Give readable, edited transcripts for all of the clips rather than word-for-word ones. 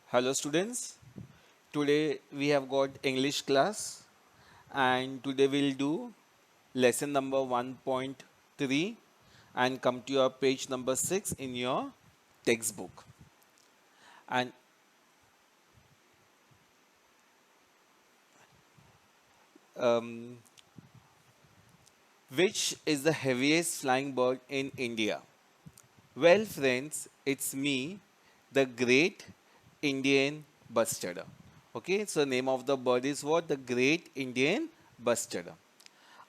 Hello students, today we have got English class and today we'll do lesson number 1.3 and come to your page number 6 in your textbook. And um, which is the heaviest flying bird in India? Well friends, it's me, the great Indian bustard. Okay, so name of the bird is what? The great Indian bustard.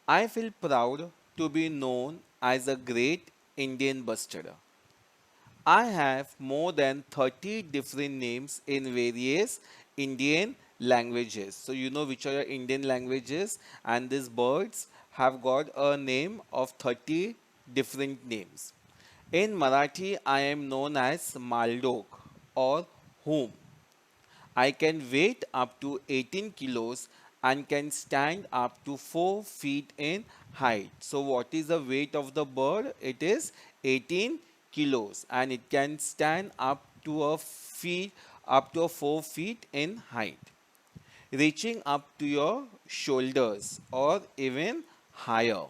I feel proud to be known as a great Indian bustard. I have more than 30 different names in various Indian languages. So you know which are your Indian languages, and these birds have got a name of 30 different names. In Marathi, I am known as Maldok or Whom. I can weight up to 18 kilos and can stand up to 4 feet in height. So what is the weight of the bird? It is 18 kilos and it can stand up to 4 feet in height, reaching up to your shoulders or even higher.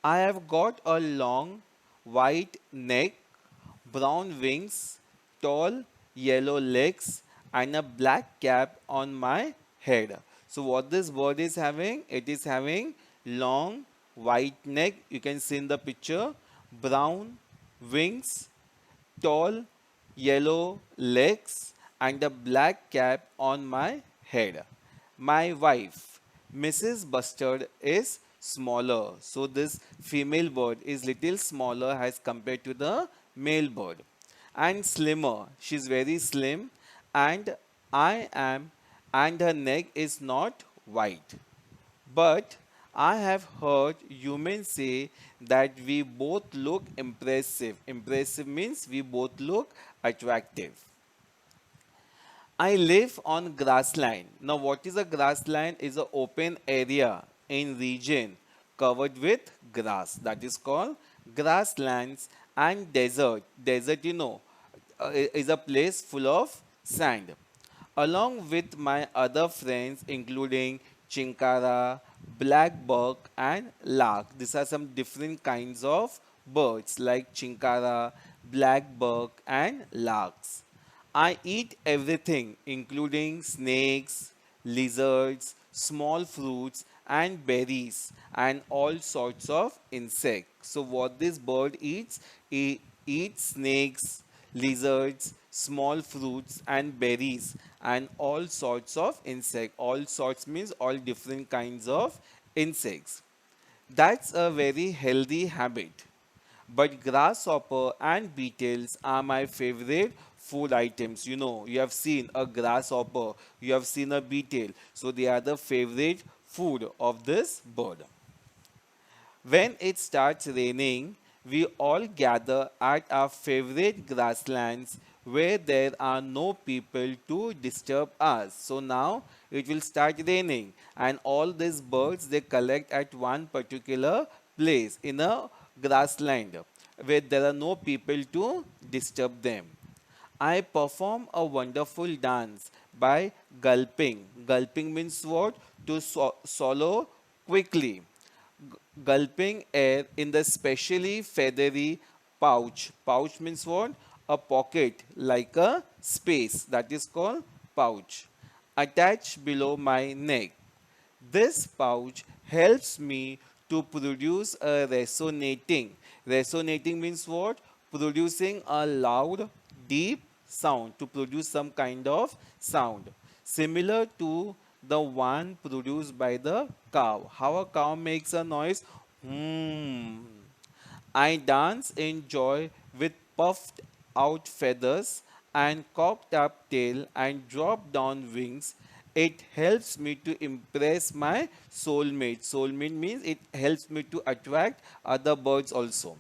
I have got a long white neck, brown wings, tall yellow legs, and a black cap on my head. So, what this bird is having? It is having long white neck. You can see in the picture, brown wings, tall yellow legs, and a black cap on my head. My wife, Mrs. Bustard, is smaller. So this female bird is little smaller as compared to the male bird. And slimmer. She's very slim. And I am, and her neck is not white. But I have heard humans say that we both look impressive. Impressive means we both look attractive. I live on grassland. Now, what is a grassland? Is an open area in region covered with grass. That is called grasslands and desert. Desert, is a place full of sand. Along with my other friends, including chinkara, blackbuck, and lark. These are some different kinds of birds like chinkara, blackbuck, and larks. I eat everything, including snakes, lizards, small fruits, and berries, and all sorts of insects. So, what this bird eats? It eats snakes, lizards, small fruits, and berries, and all sorts of insects. All sorts means all different kinds of insects. That's a very healthy habit. But grasshopper and beetles are my favorite food items. You know, you have seen a grasshopper, you have seen a beetle. So they are the favorite food of this bird. When it starts raining, we all gather at our favorite grasslands where there are no people to disturb us. So now it will start raining and all these birds they collect at one particular place in a grassland where there are no people to disturb them. I perform a wonderful dance by gulping. Gulping means what? To swallow quickly. Gulping air in the specially feathery pouch. Pouch means what? A pocket like a space that is called pouch. Attached below my neck. This pouch helps me to produce a resonating. Resonating means what? Producing a loud, deep sound to produce some kind of sound. Similar to the one produced by the cow. How a cow makes a noise? Hmm. I dance in joy with puffed out feathers and cocked up tail and drop down wings. It helps me to impress my soulmate. Soulmate means it helps me to attract other birds also.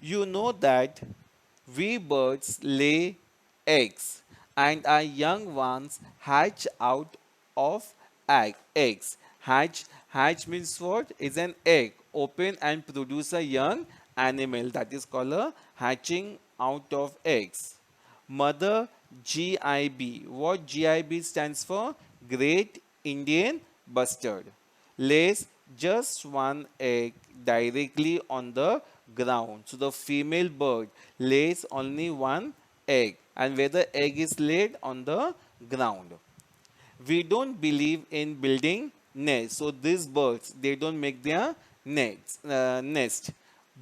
You know that we birds lay eggs and our young ones hatch out of eggs. Hatch means what? Is an egg. Open and produce a young animal. That is called a hatching out of eggs. Mother GIB. What GIB stands for? Great Indian Bustard. Lays just one egg directly on the ground. So the female bird lays only one egg, and where the egg is laid on the ground. We don't believe in building nests. So these birds, they don't make their nest.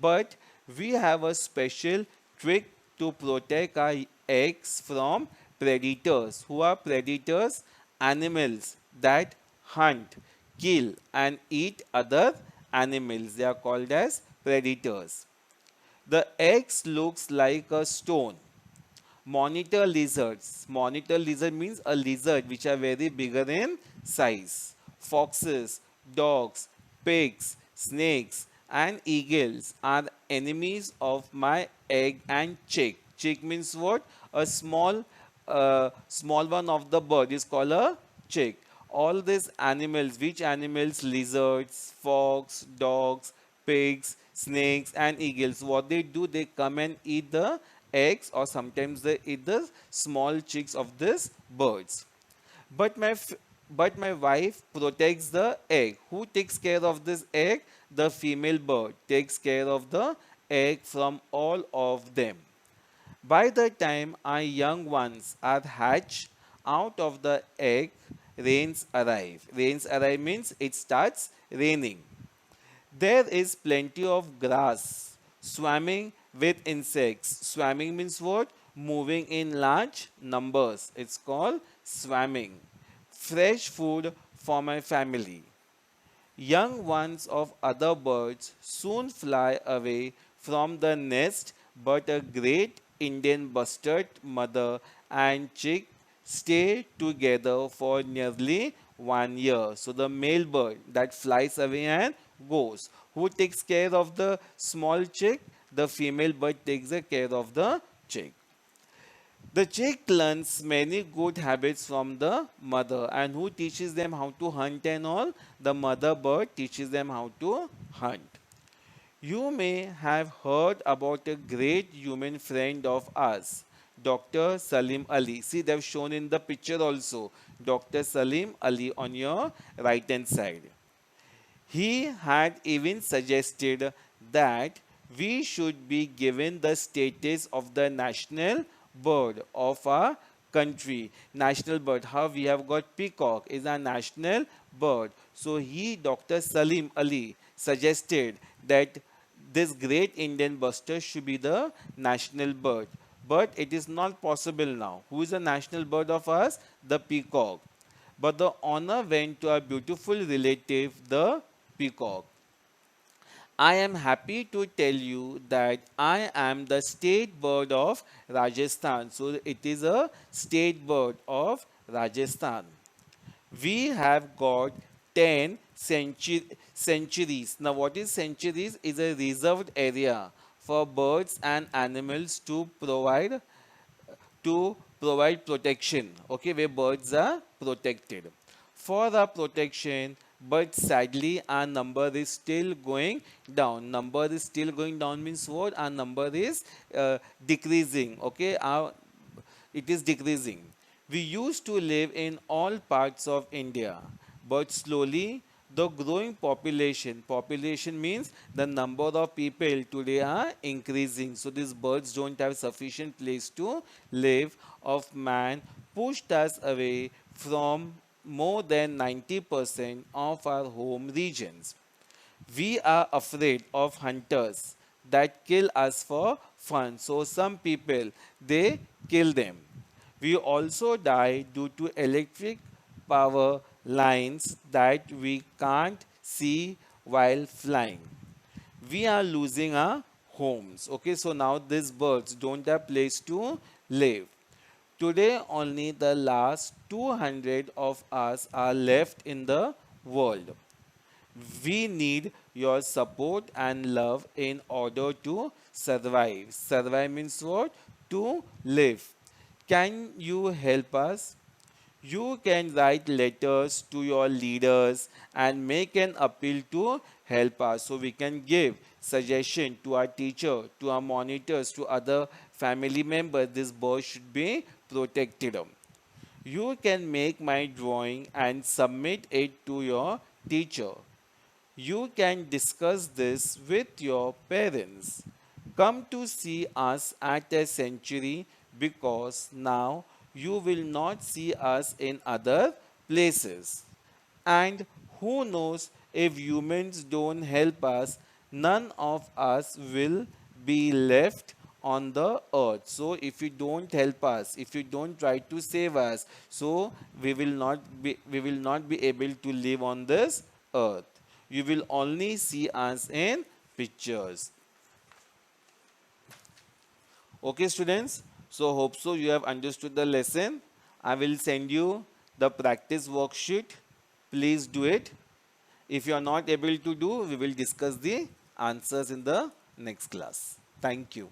But we have a special trick to protect our eggs from predators. Who are predators? Animals that hunt, kill and eat other animals. They are called as predators. The eggs looks like a stone. Monitor lizards. Monitor lizard means a lizard which are very bigger in size. Foxes, dogs, pigs, snakes, and eagles are enemies of my egg and chick. Chick means what? A small one of the bird is called a chick. All these animals, which animals? Lizards, fox, dogs, pigs, snakes, and eagles. What they do? They come and eat the eggs, or sometimes they eat the small chicks of these birds. But but my wife protects the egg. Who takes care of this egg? The female bird takes care of the egg from all of them. By the time our young ones are hatched out of the egg, rains arrive. Rains arrive means it starts raining. There is plenty of grass swarming with insects. Swarming means what? Moving in large numbers. It's called swarming. Fresh food for my family. Young ones of other birds soon fly away from the nest, but a great Indian bustard mother and chick stay together for nearly 1 year. So the male bird that flies away and goes. Who takes care of the small chick? The female bird takes the care of the chick. The chick learns many good habits from the mother. And who teaches them how to hunt and all? The mother bird teaches them how to hunt. You may have heard about a great human friend of ours, Dr. Salim Ali. See, they've shown in the picture also. Dr. Salim Ali on your right hand side. He had even suggested that we should be given the status of the national bird of our country. National bird, how we have got peacock is our national bird. So he, Dr. Salim Ali, suggested that this great Indian bustard should be the national bird. But it is not possible now. Who is the national bird of us? The peacock. But the honor went to our beautiful relative, the peacock. I am happy to tell you that I am the state bird of Rajasthan. So it is a state bird of Rajasthan. We have got 10 centuries. Now, what is centuries? Is a reserved area for birds and animals to provide protection. Okay, where birds are protected. For the protection, but sadly our number is still going down. Number is still going down means what? Our number is decreasing. Okay, it is decreasing. We used to live in all parts of India, but slowly the growing population means the number of people today are increasing. So these birds don't have sufficient place to live. Of man pushed us away from more than 90% of our home regions. We are afraid of hunters that kill us for fun. So some people, they kill them. We also die due to electric power lines that we can't see while flying. We are losing our homes. Okay, so now these birds don't have place to live. Today, only the last 200 of us are left in the world. We need your support and love in order to survive. Survive means what? To live. Can you help us? You can write letters to your leaders and make an appeal to help us. So we can give suggestion to our teacher, to our monitors, to other family members, this bird should be protected. You can make my drawing and submit it to your teacher. You can discuss this with your parents. Come to see us at a century because now you will not see us in other places. And who knows, if humans don't help us, none of us will be left on the earth. So if you don't help us, if you don't try to save us, so we will not be able to live on this earth. You will only see us in pictures. Okay, students. So hope so you have understood the lesson. I will send you the practice worksheet. Please do it. If you are not able to do, we will discuss the answers in the next class. Thank you.